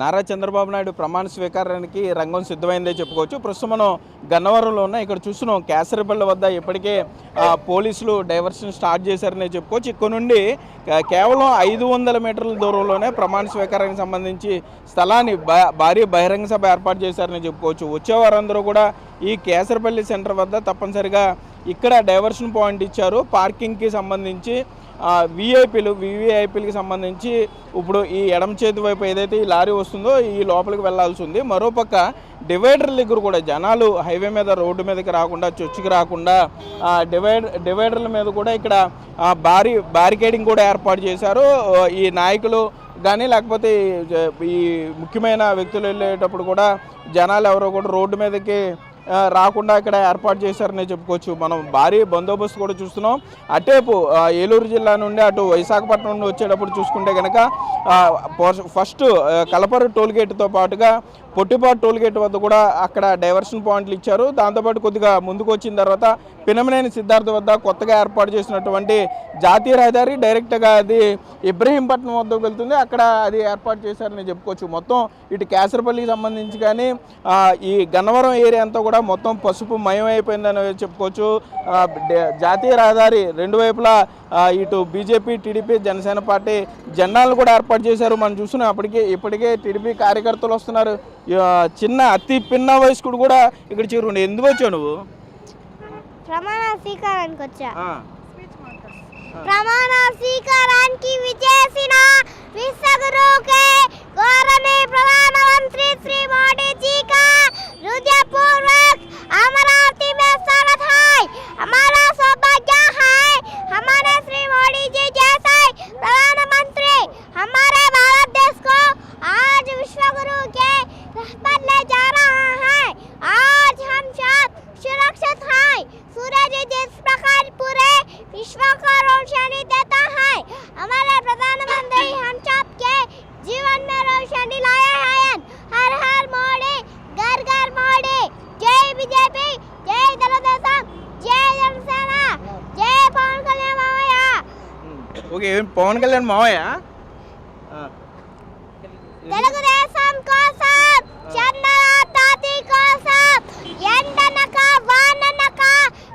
నారా చంద్రబాబు నాయుడు ప్రమాణ స్వీకారానికి రంగం సిద్ధమైందే చెప్పుకోవచ్చు. ప్రస్తుతం మనం గన్నవరంలో ఉన్న ఇక్కడ చూస్తున్నాం. కేసరిపల్లి వద్ద ఇప్పటికే పోలీసులు డైవర్షన్ స్టార్ట్ చేశారనే చెప్పుకోవచ్చు. ఇక్కడ నుండి కేవలం 500 మీటర్ల దూరంలోనే ప్రమాణ స్వీకారానికి సంబంధించి స్థలాన్ని భారీ బహిరంగ సభ ఏర్పాటు చేశారని చెప్పుకోవచ్చు. వచ్చేవారందరూ కూడా ఈ కేసరిపల్లి సెంటర్ వద్ద తప్పనిసరిగా ఇక్కడ డైవర్షన్ పాయింట్ ఇచ్చారు. పార్కింగ్కి సంబంధించి వివిఐపీలకి సంబంధించి ఇప్పుడు ఈ ఎడమ చేతి వైపు ఏదైతే ఈ లారీ వస్తుందో ఈ లోపలికి వెళ్లాల్సి ఉంది. మరోపక్క డివైడర్ దగ్గర కూడా జనాలు హైవే మీద రోడ్డు మీదకి రాకుండా చొచ్చుకి రాకుండా డివైడర్ల మీద కూడా ఇక్కడ బ్యారికేడింగ్ కూడా ఏర్పాటు చేశారు. ఈ నాయకులు కానీ లేకపోతే ఈ ముఖ్యమైన వ్యక్తులు వెళ్ళేటప్పుడు కూడా జనాలు ఎవరో కూడా రోడ్డు మీదకి రాకుండా ఇక్కడ ఏర్పాటు చేశారని చెప్పుకోవచ్చు. మనం భారీ బందోబస్తు కూడా చూస్తున్నాం. అటేపు ఏలూరు జిల్లా నుండి అటు విశాఖపట్నం నుండి వచ్చేటప్పుడు చూసుకుంటే కనుక ఫస్ట్ కలపరు టోల్గేట్తో పాటుగా పొట్టిపాటు టోల్గేట్ వద్ద కూడా అక్కడ డైవర్షన్ పాయింట్లు ఇచ్చారు. దాంతోపాటు కొద్దిగా ముందుకు వచ్చిన తర్వాత పినమనేని సిద్ధార్థ వద్ద కొత్తగా ఏర్పాటు చేసినటువంటి జాతీయ రహదారి డైరెక్ట్గా అది ఇబ్రహీంపట్నం వద్దకు వెళ్తుంది. అక్కడ అది ఏర్పాటు చేశారని చెప్పుకోవచ్చు. మొత్తం ఇటు కేసరపల్లికి సంబంధించి కానీ ఈ గన్నవరం ఏరియా అంతా కూడా మొత్తం పసుపు మయమైపోయిందని చెప్పుకోవచ్చు. జాతీయ రహదారి రెండు వైపులా ఇటు బీజేపీ, టీడీపీ, జనసేన పార్టీ జెండాలను కూడా ఏర్పాటు చేశారు. మనం చూస్తున్నాం. ఇప్పటికే టీడీపీ కార్యకర్తలు వస్తున్నారు. చిన్న అతి పిన్న వయస్కుడు కూడా ఇక్కడ చేరుకుంటే. ఎందుకు వచ్చావు నువ్వు? ప్రమాణ స్వీకారానికి వచ్చా. ప్రమాణ స్వీకారానికి విచేసిన విశ్వగురుకే గౌరవనీయ प्रधानमंत्री श्री मोदी जी का हृदयपूर्वक अमरावती में स्वागत है। हमारा सौभाग्य है हमारे श्री मोदी जी जैसे प्रधानमंत्री हमारे भारत देश को आज विश्वगुरु के राह पर ले जा रहा है। आज हम सब सुरक्षित हैं। सूरज जिस प्रकार पूरे विश्व को रोशनी देता है, हमारे प्रधानमंत्री हम सब के जीवन में रोशनी लाए हैं। हर हर मोदी, घर घर मोदी। जय बीजेपी, जय తెలుగుదేశం, जय जनसेना, जय పవన్ కళ్యాణ్ మావయ్య. ఓకే, పవన్ కళ్యాణ్ మావయ్య తెలుగుదేశం కోసం, చంద్రబాబు తాతి కోసం ఎండనక వాననక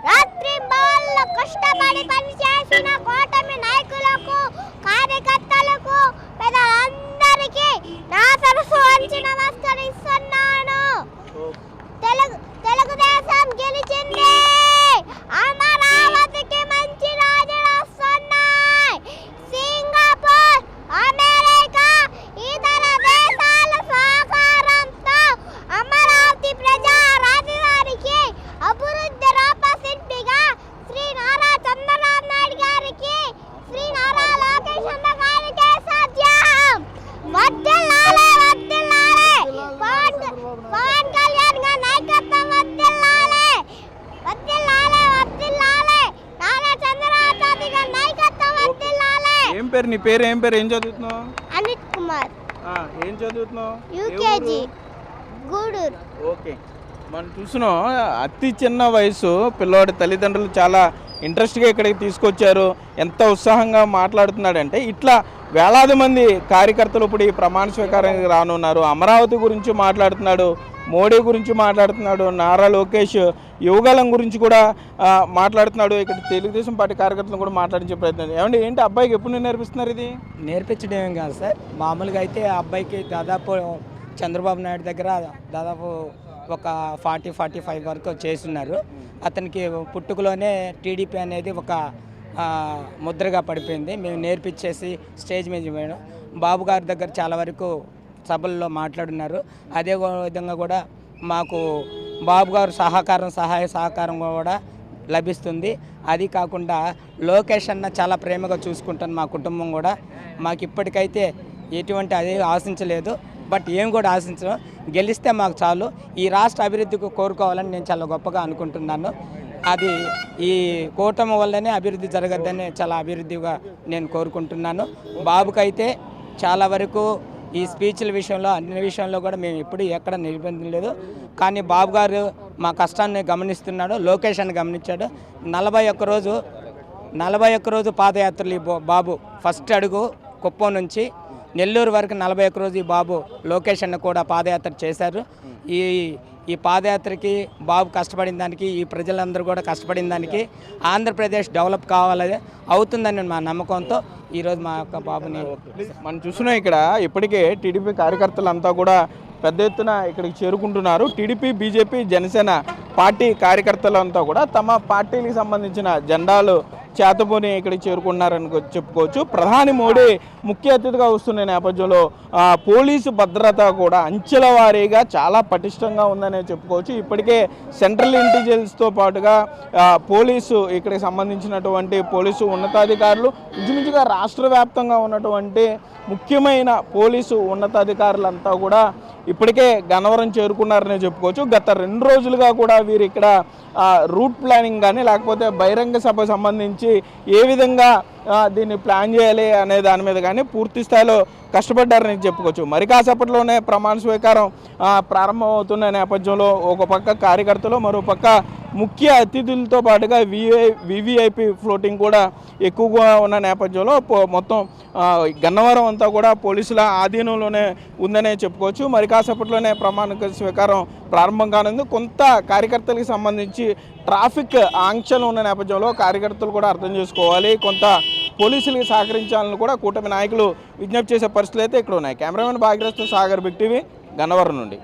రాత్రి బవళ్ళు కష్టపడి పనిచేసిన కూటమి నాయకులకు, కార్యకర్తలకు, పెద్దలందరికీ నా తరఫు వంచి నమస్కరిస్తున్నాను. తెలుగుదేశం గెలిచింది. అమరావతికి మంచి రోజులు వస్తున్నాయి. సింగపూర్, అమెరికా, ఇతర దేశాల సహకారంతో అమరావతి ప్రజా రాజధానికి అభివృద్ధి రూపశిల్పిగా శ్రీ నారా చంద్రబాబు నాయుడు గారికి, శ్రీ నారా లోకేష్ అన్న గారికి సాధ్యం. వర్ధిల్లాలి, వర్ధిల్లాలి. పవన్ కళ్యాణ్ గారి నాయకత్వం వర్ధిల్లాలి, వర్ధిల్లాలి, వర్ధిల్లాలి. నారా చంద్రబాబు నాయుడు గారి నాయకత్వం వర్ధిల్లాలి. ఏం పేరు నీ పేరు? ఏం పేరు? ఏం చదువుతున్నావు? అనిత్ కుమార్. ఏం చదువుతున్నావు? యూకేజీ, గూడూరు. ఓకే, మనం చూస్తున్నాం. అతి చిన్న వయసు పిల్లవాడి తల్లిదండ్రులు చాలా ఇంట్రెస్ట్గా ఇక్కడికి తీసుకొచ్చారు. ఎంత ఉత్సాహంగా మాట్లాడుతున్నాడంటే ఇట్లా వేలాది మంది కార్యకర్తలు ఇప్పుడు ఈ ప్రమాణ స్వీకారానికి రానున్నారు. అమరావతి గురించి మాట్లాడుతున్నాడు, మోడీ గురించి మాట్లాడుతున్నాడు, నారా లోకేష్ యువగలం గురించి కూడా మాట్లాడుతున్నాడు. ఇక్కడ తెలుగుదేశం పార్టీ కార్యకర్తలను కూడా మాట్లాడించే ప్రయత్నం. ఏమంటే ఏంటి అబ్బాయికి ఎప్పుడు నేర్పిస్తున్నారు? ఇది నేర్పించడం ఏం కాదు సార్. మామూలుగా అయితే ఆ అబ్బాయికి దాదాపు చంద్రబాబు నాయుడు దగ్గర దాదాపు ఒక 40-45 వరకు చేస్తున్నారు. అతనికి పుట్టుకలోనే టీడీపీ అనేది ఒక ముద్రగా పడిపోయింది. మేము నేర్పించేసి స్టేజ్ మీద పోయాను. బాబు గారి దగ్గర చాలా వరకు సభల్లో మాట్లాడున్నారు. అదే విధంగా కూడా మాకు బాబు గారు సహాయ సహకారం కూడా లభిస్తుంది. అది కాకుండా లోకేష్ అన్న చాలా ప్రేమగా చూసుకుంటాను మా కుటుంబం కూడా. మాకు ఇప్పటికైతే ఎటువంటి అదే ఆశించలేదు. బట్ ఏం కూడా ఆశించడం, గెలిస్తే మాకు చాలు. ఈ రాష్ట్ర అభివృద్ధికి కోరుకోవాలని నేను చాలా గొప్పగా అనుకుంటున్నాను. అది ఈ కూటమి వల్లనే అభివృద్ధి జరగద్దని చాలా అభివృద్ధిగా నేను కోరుకుంటున్నాను. బాబుకైతే చాలా వరకు ఈ స్పీచ్ల విషయంలో అన్ని విషయంలో కూడా మేము ఎప్పుడు ఎక్కడ నిబంధించలేదు. కానీ బాబు గారు మా కష్టాన్ని గమనిస్తున్నాడు, లోకేష్ అని గమనించాడు. 41 రోజు పాదయాత్రలు బాబు ఫస్ట్ అడుగు కుప్పం నుంచి నెల్లూరు వరకు 41 రోజు ఈ బాబు లోకేష్ అన్న కూడా పాదయాత్ర చేశారు. ఈ పాదయాత్రకి బాబు కష్టపడిన దానికి, ఈ ప్రజలందరూ కూడా కష్టపడిన దానికి ఆంధ్రప్రదేశ్ డెవలప్ కావాలని అవుతుందని మా నమ్మకంతో ఈరోజు మా యొక్క బాబుని మనం చూస్తున్నాం. ఇక్కడ ఇప్పటికే టీడీపీ కార్యకర్తలంతా కూడా పెద్ద ఎత్తున ఇక్కడికి చేరుకుంటున్నారు. టీడీపీ, బీజేపీ, జనసేన పార్టీ కార్యకర్తలంతా కూడా తమ పార్టీలకు సంబంధించిన జెండాలు చేతబోని ఇక్కడికి చేరుకున్నారని చెప్పుకోవచ్చు. ప్రధాని మోడీ ముఖ్య అతిథిగా వస్తున్న నేపథ్యంలో పోలీసు భద్రత కూడా అంచెల వారీగా చాలా పటిష్టంగా ఉందనే చెప్పుకోవచ్చు. ఇప్పటికే సెంట్రల్ ఇంటెలిజెన్స్తో పాటుగా పోలీసు ఇక్కడికి సంబంధించినటువంటి పోలీసు ఉన్నతాధికారులు ఇంచుమించుగా రాష్ట్ర వ్యాప్తంగా ఉన్నటువంటి ముఖ్యమైన పోలీసు ఉన్నతాధికారులంతా కూడా ఇప్పటికే గన్నవరం చేరుకున్నారని చెప్పుకోవచ్చు. గత 2 రోజులుగా కూడా వీరు ఇక్కడ రూట్ ప్లానింగ్ కానీ లేకపోతే బహిరంగ సభ సంబంధించి ఏ విధంగా దీన్ని ప్లాన్ చేయాలి అనే దాని మీద కానీ పూర్తి స్థాయిలో కష్టపడ్డారని చెప్పుకోవచ్చు. మరి కాసేపట్లోనే ప్రమాణ స్వీకారం ప్రారంభమవుతున్న నేపథ్యంలో ఒక పక్క కార్యకర్తలు, మరో పక్క ముఖ్య అతిథులతో పాటుగా వివిఐపి ఫ్లోటింగ్ కూడా ఎక్కువగా ఉన్న నేపథ్యంలో మొత్తం గన్నవరం అంతా కూడా పోలీసుల ఆధీనంలోనే ఉందనే చెప్పుకోవచ్చు. మరి కాసేపట్లోనే ప్రమాణ స్వీకారం ప్రారంభం కానుంది. కొంత కార్యకర్తలకు సంబంధించి ట్రాఫిక్ ఆంక్షలు ఉన్న నేపథ్యంలో కార్యకర్తలు కూడా అర్థం చేసుకోవాలి, కొంత పోలీసులకి సహకరించాలని కూడా కూటమి నాయకులు విజ్ఞప్తి చేసే పరిస్థితులు అయితే ఇక్కడ ఉన్నాయి. Cameraman Bhagyarath, Sagar, big TV, Gannavaram నుండి.